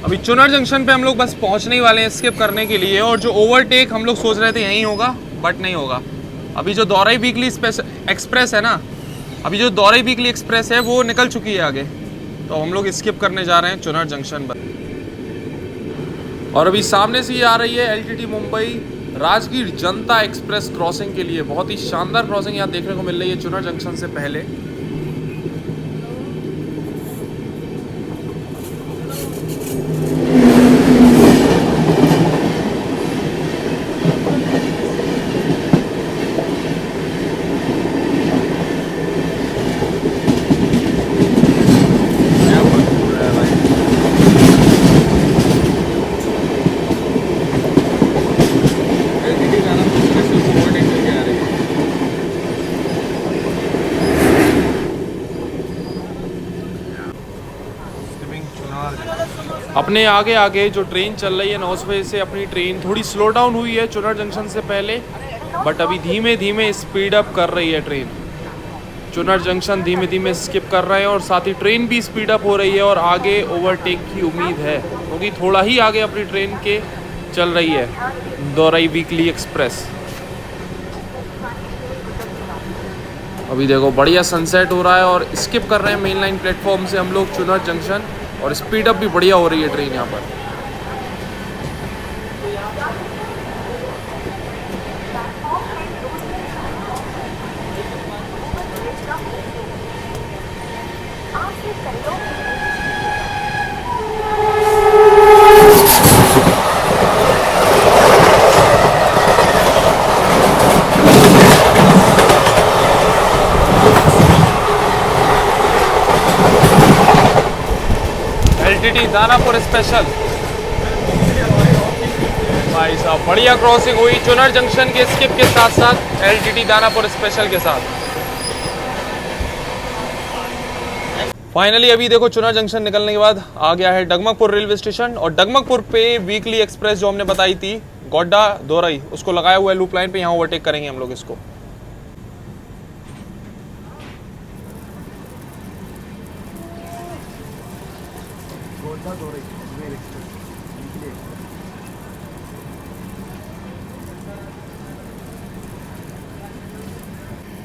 अभी चुनर जंक्शन पे हम लोग बस पहुंचने ही वाले हैं स्किप करने के लिए। और जो ओवरटेक हम लोग सोच रहे थे यहीं होगा, बट नहीं होगा। अभी जो दौरई वीकली एक्सप्रेस है ना, अभी जो दौरई वीकली एक्सप्रेस है वो निकल चुकी है आगे, तो हम लोग स्किप करने जा रहे हैं चुनर जंक्शन पर। और अभी सामने से ये आ रही है LTT मुंबई राजगीर जनता एक्सप्रेस क्रॉसिंग के लिए। बहुत ही शानदार क्रॉसिंग यहाँ देखने को मिल रही है चुनर जंक्शन से पहले। अपने आगे आगे जो ट्रेन चल रही है ना, उस वजह से अपनी ट्रेन थोड़ी स्लो डाउन हुई है चुनर जंक्शन से पहले, बट अभी धीमे धीमे स्पीड अप कर रही है ट्रेन। चुनर जंक्शन धीमे धीमे स्किप कर रहे हैं और साथ ही ट्रेन भी स्पीड अप हो रही है और आगे ओवरटेक की उम्मीद है, क्योंकि थोड़ा ही आगे अपनी ट्रेन के चल रही है दौरई वीकली एक्सप्रेस। अभी देखो बढ़िया सनसेट हो रहा है और स्किप कर रहे हैं मेन लाइन प्लेटफॉर्म से हम लोग चुनर जंक्शन, और स्पीड अप भी बढ़िया हो रही है ट्रेन यहाँ पर। LTT दानापुर स्पेशल भाई साहब, बढ़िया क्रॉसिंग हुई चुनर जंक्शन के स्किप के साथ साथ LTT दानापुर स्पेशल के साथ। फाइनली अभी देखो चुनर जंक्शन निकलने के बाद आ गया है डगमगपुर रेलवे स्टेशन, और डगमगपुर पे वीकली एक्सप्रेस जो हमने बताई थी गोड्डा दोरई, उसको लगाया हुआ है लूप लाइन पे। यहाँ ओवरटेक करेंगे हम लोग इसको।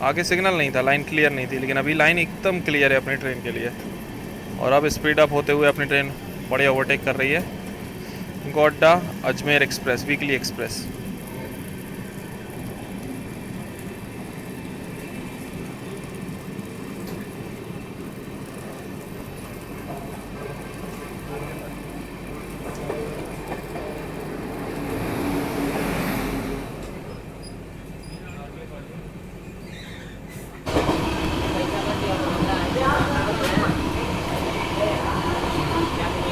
आगे सिग्नल नहीं था, लाइन क्लियर नहीं थी, लेकिन अभी लाइन एकदम क्लियर है अपनी ट्रेन के लिए। और अब स्पीड अप होते हुए अपनी ट्रेन बढ़िया ओवरटेक कर रही है। Godda Ajmer express, weekly express.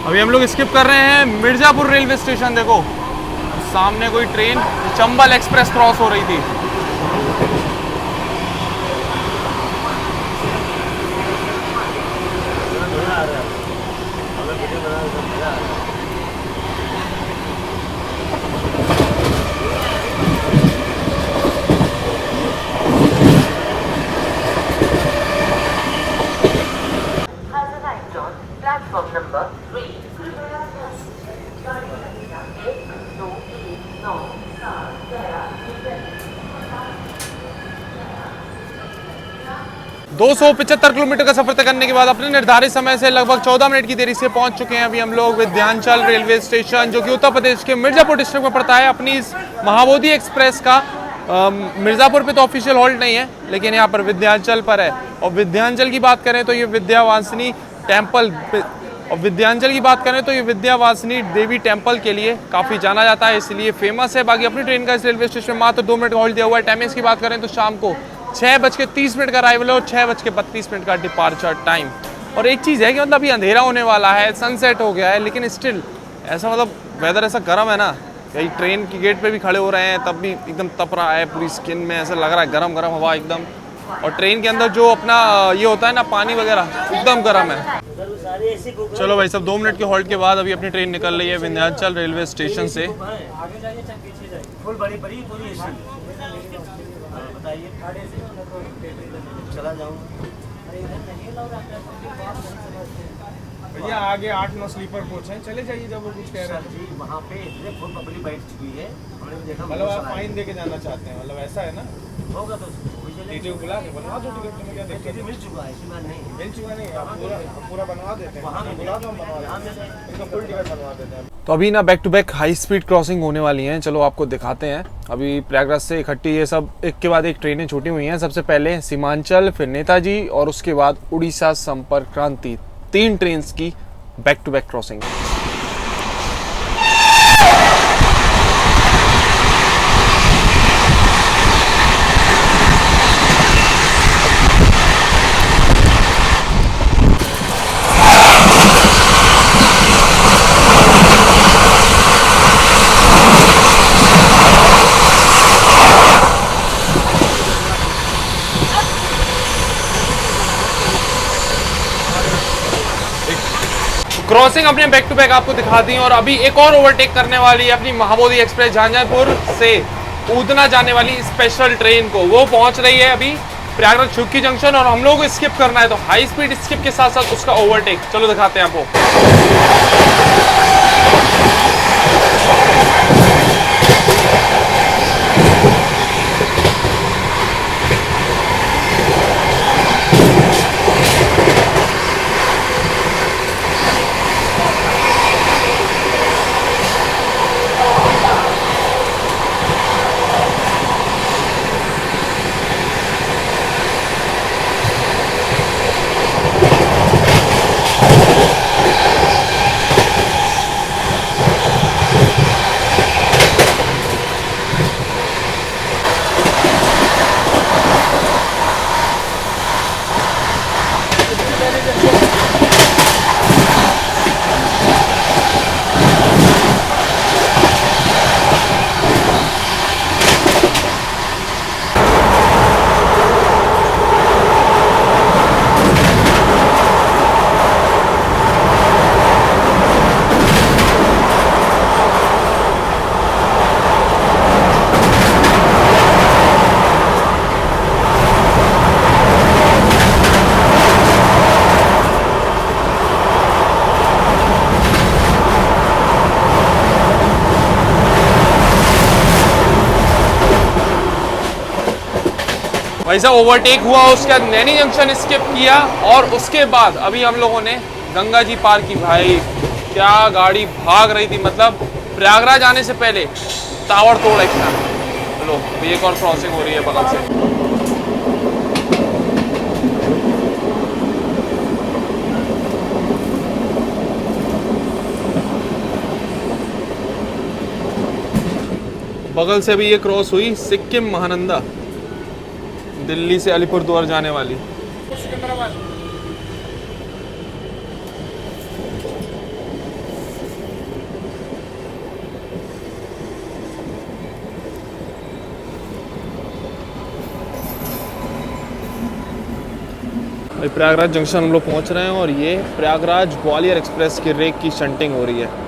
अभी हम लोग स्किप कर रहे हैं मिर्ज़ापुर रेलवे स्टेशन। देखो सामने कोई ट्रेन चंबल एक्सप्रेस क्रॉस हो रही थी। has arrived on platform number 3. कृपया गाड़ी संख्या 1, 2, 3, 9, 7 गया 275 किलोमीटर का सफर तय करने के बाद अपने निर्धारित समय से लगभग 14 मिनट की देरी से पहुंच चुके हैं अभी हम लोग विंध्याचल रेलवे स्टेशन, जो कि उत्तर प्रदेश के मिर्ज़ापुर डिस्ट्रिक्ट में पड़ता है। अपनी इस महाबोधि एक्सप्रेस का मिर्ज़ापुर पे तो ऑफिशियल हॉल्ट नहीं है, लेकिन यहाँ पर विंध्याचल पर है। और विंध्याचल की बात करें तो ये विद्यावासिनी टेम्पल, और विंध्याचल की बात करें तो ये विद्यावासिनी देवी टेम्पल के लिए काफ़ी जाना जाता है, इसलिए फेमस है। बाकी अपनी ट्रेन का इस रेलवे स्टेशन में मात्र 2 मिनट का हॉल्ट दिया हुआ है। टाइमिंग्स की बात करें तो शाम को 6:30 का अराइवल है और 6:32 का डिपार्चर टाइम। और एक चीज़ है कि मतलब अभी अंधेरा होने वाला है, सनसेट हो गया है, लेकिन स्टिल ऐसा मतलब वेदर ऐसा गर्म है ना, कहीं ट्रेन की गेट पे भी खड़े हो रहे हैं तब भी एकदम तप रहा है, पूरी स्किन में ऐसा लग रहा है गरम गरम हवा एकदम। और ट्रेन के अंदर जो अपना ये होता है ना पानी वगैरह एकदम गर्म है। चलो भाई सब 2 मिनट के हॉल्ट के बाद अभी अपनी ट्रेन निकल रही है विंध्याचल रेलवे स्टेशन से। भैया आगे 8-9 स्लीपर कोच हैं, चले जाइए जब वो कुछ कह रहे हैं। जी वहाँ पे इतने फुल पब्लिक बैठ चुकी है, हमने भी देखा। मतलब आप फाइन दे के जाना चाहते हैं, मतलब ऐसा है ना? होगा तो टीटी को बुला के बनवा दो टिकट, तुम्हें क्या दिक्कत है? मिल चुका है, ऐसी बात नहीं है। मिल चुका नहीं, आप पूरा बनवा देते हैं। वहाँ बुला दो, हम बनवा देते हैं, इनका फुल टिकट बनवा देते हैं। तो अभी ना back to back high speed crossing होने वाली हैं, चलो आपको दिखाते हैं। अभी प्रयागराज से इकट्ठी ये सब एक के बाद एक ट्रेनें छूटी हुई हैं। सबसे पहले सीमांचल, फिर नेताजी और उसके बाद उड़ीसा संपर्क क्रांति, 3 ट्रेन की back to back crossing. Crossing अपने बैक टू बैक आपको दिखा दी और अभी एक और ओवरटेक करने वाली है अपनी महाबोधि एक्सप्रेस झांझापुर से ऊधना जाने वाली स्पेशल ट्रेन को। वो पहुंच रही है अभी प्रयागराज छुक्की जंक्शन और हम लोग को स्किप करना है, तो हाई स्पीड स्किप के साथ साथ उसका ओवरटेक चलो दिखाते हैं आपको। भाई साहब ओवरटेक हुआ, उसके बाद नैनी जंक्शन स्किप किया और उसके बाद अभी हम लोगों ने गंगा जी पार की। भाई क्या गाड़ी भाग रही थी, मतलब प्रयागराज आने से पहले ताबड़तोड़ एक्शन। चलो ये एक और क्रॉसिंग हो रही है बगल से। बगल से भी ये क्रॉस हुई सिक्किम महानंदा, दिल्ली से अलीपुरद्वार जाने वाली। प्रयागराज जंक्शन हम लोग पहुंच रहे हैं और ये प्रयागराज ग्वालियर एक्सप्रेस की रेक की शंटिंग हो रही है।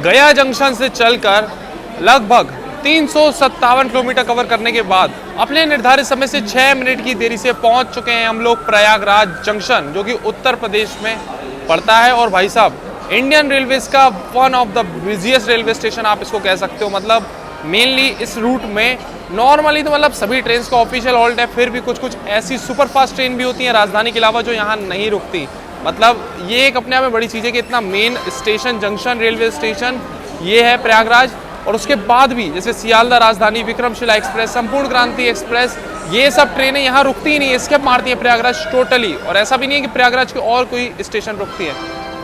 गया जंक्शन से चलकर लगभग 357 किलोमीटर कवर करने के बाद अपने निर्धारित समय से 6 मिनट की देरी से पहुंच चुके हैं हम लोग प्रयागराज जंक्शन, जो कि उत्तर प्रदेश में पड़ता है। और भाई साहब इंडियन रेलवेज का one of the busiest railway station आप इसको कह सकते हो। मतलब मेनली इस रूट में नॉर्मली तो मतलब सभी ट्रेन का ऑफिशियल हॉल्ट है, फिर भी कुछ कुछ ऐसी सुपरफास्ट ट्रेन भी होती हैं राजधानी के अलावा जो यहाँ नहीं रुकती। मतलब ये एक अपने आप में बड़ी चीज़ है कि इतना main station junction railway station ये है प्रयागराज। और उसके बाद भी जैसे सियालदह राजधानी, विक्रमशिला एक्सप्रेस, संपूर्ण क्रांति एक्सप्रेस, ये सब ट्रेनें यहाँ रुकती ही नहीं है, स्किप मारती है प्रयागराज टोटली। और ऐसा भी नहीं है कि प्रयागराज के और कोई स्टेशन रुकती है,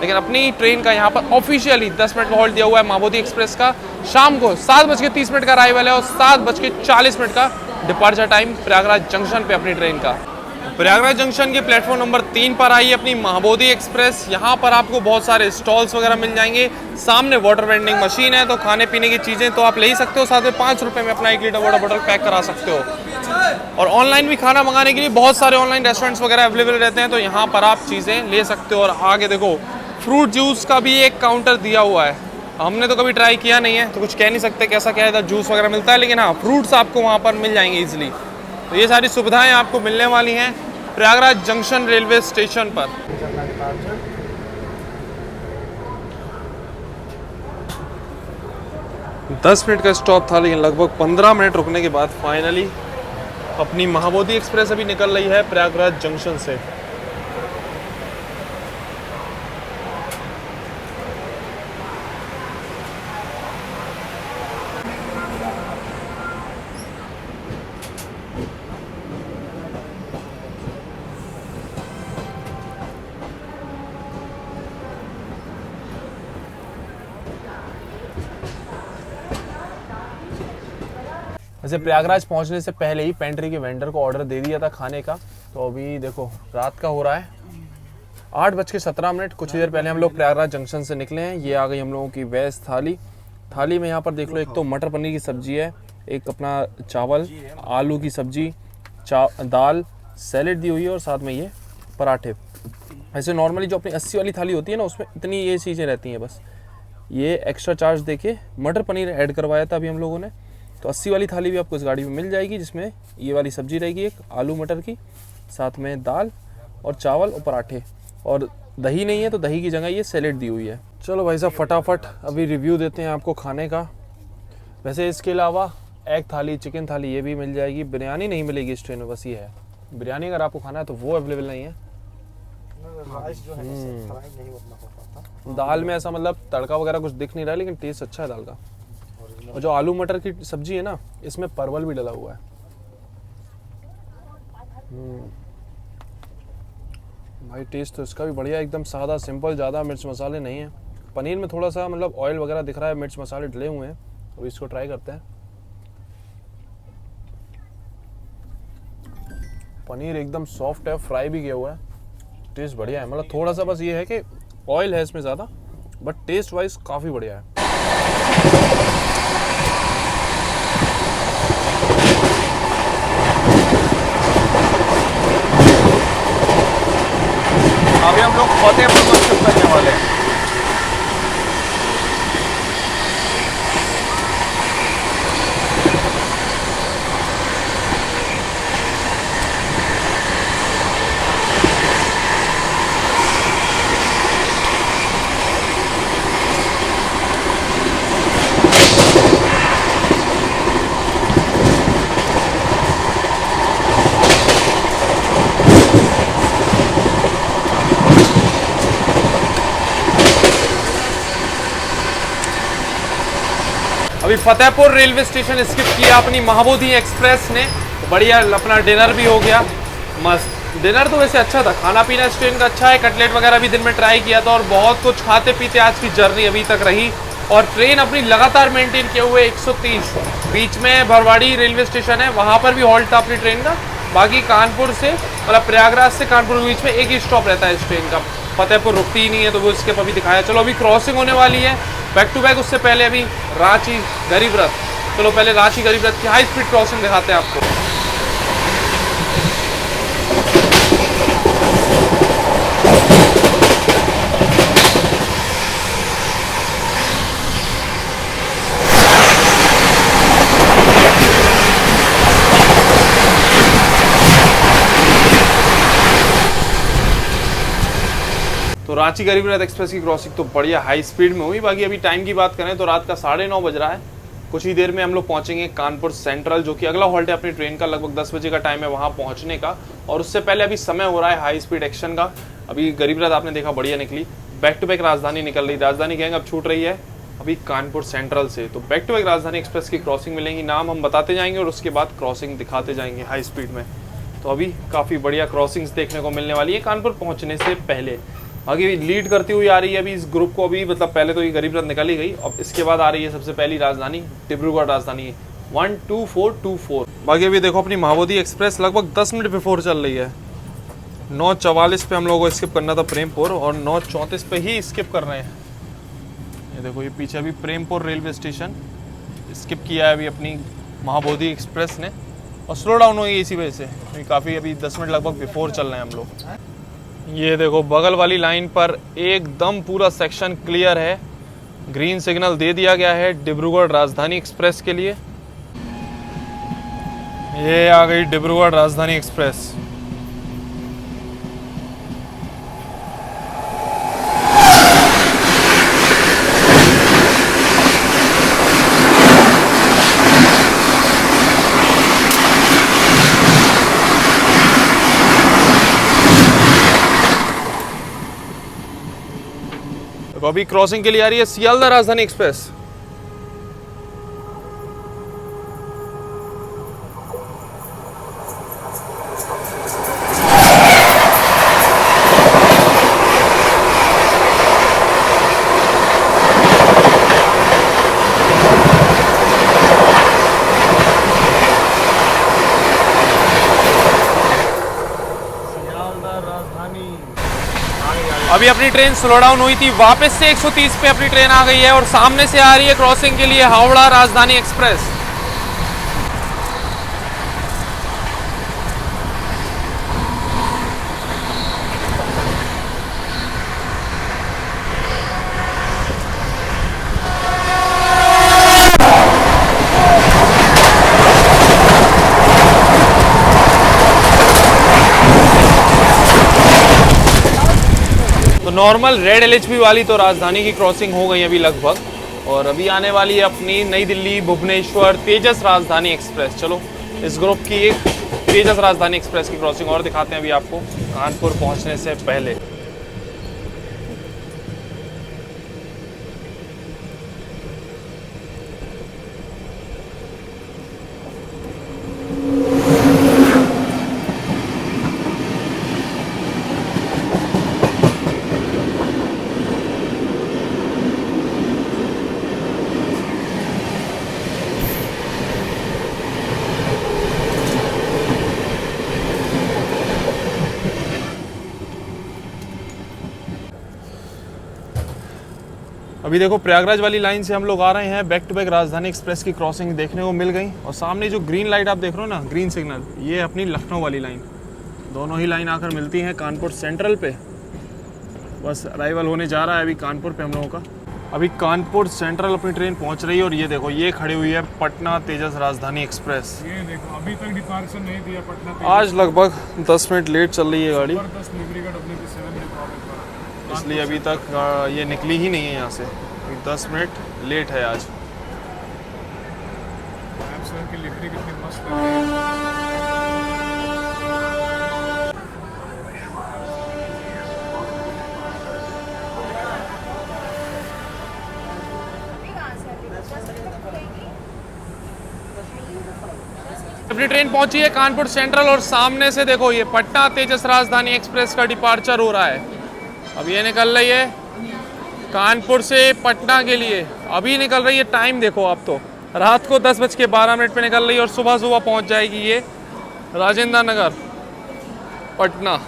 लेकिन अपनी ट्रेन का यहाँ पर ऑफिशियली 10 मिनट का हॉल्ट दिया हुआ है। महाबोधि एक्सप्रेस का शाम को 7:30 का अराइवल है और 7:40 का डिपार्चर टाइम प्रयागराज जंक्शन पे अपनी ट्रेन का। प्रयागराज जंक्शन के प्लेटफॉर्म नंबर 3 पर आई अपनी महाबोधि एक्सप्रेस। यहाँ पर आपको बहुत सारे स्टॉल्स वगैरह मिल जाएंगे। सामने वाटर वेंडिंग मशीन है, तो खाने पीने की चीज़ें तो आप ले ही सकते हो। साथ में 5 रुपये में अपना 1 लीटर वाटर बॉटल पैक करा सकते हो। और ऑनलाइन भी खाना मंगाने के लिए बहुत सारे ऑनलाइन रेस्टोरेंट्स वगैरह अवेलेबल रहते हैं, तो यहाँ पर आप चीज़ें ले सकते हो। और आगे देखो फ्रूट जूस का भी एक काउंटर दिया हुआ है। हमने तो कभी ट्राई किया नहीं है तो कुछ कह नहीं सकते कैसा क्या इधर जूस वगैरह मिलता है, लेकिन हाँ फ्रूट्स आपको वहाँ पर मिल जाएंगे ईजिली। तो ये सारी सुविधाएं आपको मिलने वाली हैं प्रयागराज जंक्शन रेलवे स्टेशन पर। दस मिनट का स्टॉप था, लेकिन लगभग 15 मिनट रुकने के बाद फाइनली अपनी महाबोधि एक्सप्रेस अभी निकल रही है प्रयागराज जंक्शन से। वैसे प्रयागराज पहुंचने से पहले ही पेंट्री के वेंडर को ऑर्डर दे दिया था खाने का। तो अभी देखो रात का हो रहा है 8:17। कुछ ही देर पहले हम लोग प्रयागराज जंक्शन से निकले हैं। ये आ गई हम लोगों की वेज थाली में यहाँ पर देख लो, एक तो मटर पनीर की सब्जी है, एक अपना चावल, आलू की सब्जी, दाल, सैलेड दी हुई है और साथ में ये पराठे। ऐसे नॉर्मली जो अपनी 80 वाली थाली होती है ना, उसमें इतनी ये चीज़ें रहती हैं बस। ये एक्स्ट्रा चार्ज देके मटर पनीर ऐड करवाया था अभी हम लोगों ने। तो 80 वाली थाली भी आपको इस गाड़ी में मिल जाएगी, जिसमें ये वाली सब्जी रहेगी, एक आलू मटर की, साथ में दाल और चावल और पराठे। और दही नहीं है तो दही की जगह ये सैलेड दी हुई है। चलो भाई साहब फटाफट अभी रिव्यू देते हैं आपको खाने का। वैसे इसके अलावा एग थाली, चिकन थाली ये भी मिल जाएगी। बिरयानी नहीं मिलेगी इस ट्रेन में, बस ये है। बिरयानी अगर आपको खाना है तो वो अवेलेबल नहीं है। दाल में ऐसा मतलब तड़का वगैरह कुछ दिख नहीं रहा है, लेकिन टेस्ट अच्छा है दाल का। और जो आलू मटर की सब्जी है ना, इसमें परवल भी डला हुआ है। भाई टेस्ट तो इसका भी बढ़िया, एकदम सादा सिंपल, ज़्यादा मिर्च मसाले नहीं है। पनीर में थोड़ा सा मतलब ऑयल वगैरह दिख रहा है, मिर्च मसाले डले हुए हैं। अब इसको ट्राई करते हैं। पनीर एकदम सॉफ्ट है, फ्राई भी किया हुआ है, टेस्ट बढ़िया है। मतलब थोड़ा सा बस ये है कि ऑयल है इसमें ज़्यादा, बट टेस्ट वाइज काफ़ी बढ़िया है। अभी हम लोग फतेहपुर को शिफ्ट करने वाले हैं। अभी फतेहपुर रेलवे स्टेशन स्किप किया अपनी महाबोधि एक्सप्रेस ने, बढ़िया अपना डिनर भी हो गया, मस्त डिनर। तो वैसे अच्छा था, खाना पीना इस ट्रेन का अच्छा है, कटलेट वगैरह भी दिन में ट्राई किया था और बहुत कुछ खाते पीते आज की जर्नी अभी तक रही। और ट्रेन अपनी लगातार मेंटेन किए हुए 130, बीच में भरवाड़ी रेलवे स्टेशन है, वहाँ पर भी हॉल्ट था अपनी ट्रेन का। बाकी कानपुर से मतलब प्रयागराज से कानपुर के बीच में एक ही स्टॉप रहता है इस ट्रेन का, फतेहपुर रुकती ही नहीं है, तो वो इसके अभी दिखाया। चलो अभी क्रॉसिंग होने वाली है बैक टू बैक, उससे पहले अभी रांची गरीब रथ। चलो पहले रांची गरीब रथ की हाई स्पीड क्रॉसिंग दिखाते हैं आपको। तो रांची गरीब रथ एक्सप्रेस की क्रॉसिंग तो बढ़िया हाई स्पीड में हुई। बाकी अभी टाइम की बात करें तो रात का 9:30 बज रहा है। कुछ ही देर में हम लोग पहुंचेंगे कानपुर सेंट्रल, जो कि अगला हॉल्ट है अपनी ट्रेन का, लगभग 10 बजे का टाइम है वहां पहुंचने का। और उससे पहले अभी समय हो रहा है हाई स्पीड एक्शन का। अभी गरीब रथ आपने देखा बढ़िया निकली, बैक टू बैक राजधानी निकल रही, राजधानी गैंग अब छूट रही है अभी कानपुर सेंट्रल से। तो बैक टू बैक राजधानी एक्सप्रेस की क्रॉसिंग मिलेंगी, नाम हम बताते जाएंगे और उसके बाद क्रॉसिंग दिखाते जाएंगे हाई स्पीड में। तो अभी काफ़ी बढ़िया क्रॉसिंग्स देखने को मिलने वाली है कानपुर पहुंचने से पहले। आगे लीड करती हुई आ रही है अभी इस ग्रुप को, अभी मतलब पहले तो ये गरीब रथ निकल ही गई, अब इसके बाद आ रही है सबसे पहली राजधानी डिब्रूगढ़ राजधानी 12424। बाकी अभी देखो अपनी महाबोधि एक्सप्रेस लगभग 10 मिनट बिफोर चल रही है। 9:44 पे हम लोगों को स्किप करना था प्रेमपुर और 9:34 पे ही स्किप कर रहे हैं। ये देखो ये पीछे अभी प्रेमपुर रेलवे स्टेशन स्किप किया है अभी अपनी महाबोधि एक्सप्रेस ने, और स्लो डाउन हुई इसी वजह से, काफ़ी अभी 10 मिनट लगभग बिफोर चल रहे हैं हम लोग। ये देखो बगल वाली लाइन पर एकदम पूरा सेक्शन क्लियर है, ग्रीन सिग्नल दे दिया गया है डिब्रूगढ़ राजधानी एक्सप्रेस के लिए। ये आ गई डिब्रूगढ़ राजधानी एक्सप्रेस। तो अभी क्रॉसिंग के लिए आ रही है सियालदह राजधानी एक्सप्रेस। अभी अपनी ट्रेन स्लो डाउन हुई थी, वापस से 130 पे अपनी ट्रेन आ गई है और सामने से आ रही है क्रॉसिंग के लिए Howrah Rajdhani express. Normal red LHB वाली तो राजधानी की क्रॉसिंग हो गई अभी लगभग, और अभी आने वाली है अपनी नई दिल्ली भुवनेश्वर तेजस राजधानी एक्सप्रेस। चलो इस ग्रुप की एक तेजस राजधानी एक्सप्रेस की क्रॉसिंग और दिखाते हैं अभी आपको कानपुर पहुंचने से पहले। अभी देखो प्रयागराज वाली लाइन से हम लोग आ रहे हैं, बैक टू बैक राजधानी एक्सप्रेस की क्रॉसिंग देखने को मिल गई। और सामने जो ग्रीन लाइट आप देख रहे हो ना, ग्रीन सिग्नल, ये अपनी लखनऊ वाली लाइन, दोनों ही लाइन आकर मिलती हैं कानपुर सेंट्रल पे। बस अराइवल होने जा रहा है अभी कानपुर पे हम लोगों का। अभी कानपुर सेंट्रल अपनी ट्रेन पहुंच रही है और ये देखो ये खड़ी हुई है पटना तेजस राजधानी एक्सप्रेस। ये देखो अभी तक डिपार्चर नहीं दिया पटना आज लगभग 10 मिनट लेट चल रही है गाड़ी, जबरदस्त डिलीवरी का WP7 में प्रॉब्लम। इसलिए अभी तक ये निकली ही नहीं है यहाँ से, 10 मिनट लेट है आज। सर की लिफ्टी कितनी मस्त लग रही है। अपनी ट्रेन पहुंची है कानपुर सेंट्रल और सामने से देखो ये पटना तेजस राजधानी एक्सप्रेस का डिपार्चर हो रहा है। अब ये निकल रही है कानपुर से पटना के लिए, अभी निकल रही है। टाइम देखो आप तो, रात को 10:12 पे निकल रही है और सुबह सुबह पहुंच जाएगी ये राजेंद्र नगर पटना।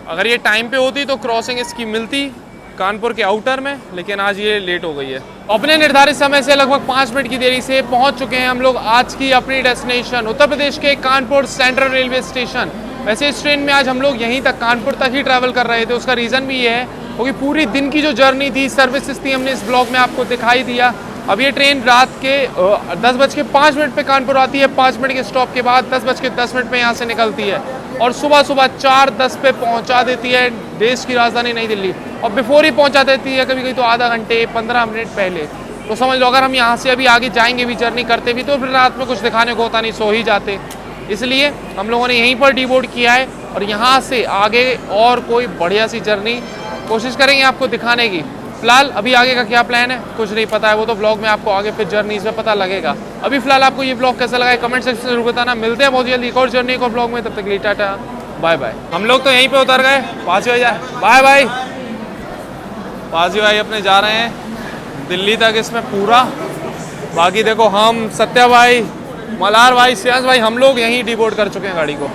अगर ये टाइम पे होती तो क्रॉसिंग इसकी मिलती कानपुर के आउटर में, लेकिन आज ये लेट हो गई है। अपने निर्धारित समय से लगभग 5 मिनट की देरी से पहुंच चुके हैं हम लोग आज की अपनी डेस्टिनेशन उत्तर प्रदेश के कानपुर सेंट्रल रेलवे स्टेशन। वैसे इस ट्रेन में आज हम लोग यहीं तक कानपुर तक ही ट्रैवल कर रहे थे। उसका रीज़न भी ये है क्योंकि पूरी दिन की जो जर्नी थी, सर्विसेज थी, हमने इस ब्लॉग में आपको दिखाई दिया। अब ये ट्रेन रात के 10:05 पे कानपुर आती है। 5 मिनट के स्टॉप के बाद 10:10 पे यहाँ से निकलती है और सुबह सुबह 4:10 पे पहुँचा देती है देश की राजधानी नई दिल्ली। और बिफोर ही पहुँचा देती है कभी कभी तो आधा घंटे 15 मिनट पहले। तो समझ लो अगर हम यहाँ से अभी आगे जाएंगे भी, जर्नी करते भी, तो फिर रात में कुछ दिखाने को होता नहीं, सो ही जाते। इसलिए हम लोगों ने यहीं पर डीबोर्ड किया है और यहाँ से आगे और कोई बढ़िया सी जर्नी कोशिश करेंगे आपको दिखाने की। फिलहाल अभी आगे का क्या प्लान है कुछ नहीं पता है, वो तो ब्लॉग में आपको आगे फिर जर्नी में पता लगेगा। अभी फिलहाल आपको ये ब्लॉग कैसा लगा है कमेंट सेक्शन में जरूर बताना। मिलते हैं बहुत जल्दी एक और जर्नी को ब्लॉग में, तब तक के लिए टाटा बाय बाय। हम लोग तो यहीं पे उतर गए, पासी भाई जाए बाय बाय। पासी भाई अपने जा रहे हैं दिल्ली तक इसमें पूरा। बाकी देखो हम सत्या भाई, मलार भाई, श्रेयांश भाई, हम लोग यहीं डीबोर्ड कर चुके हैं गाड़ी को।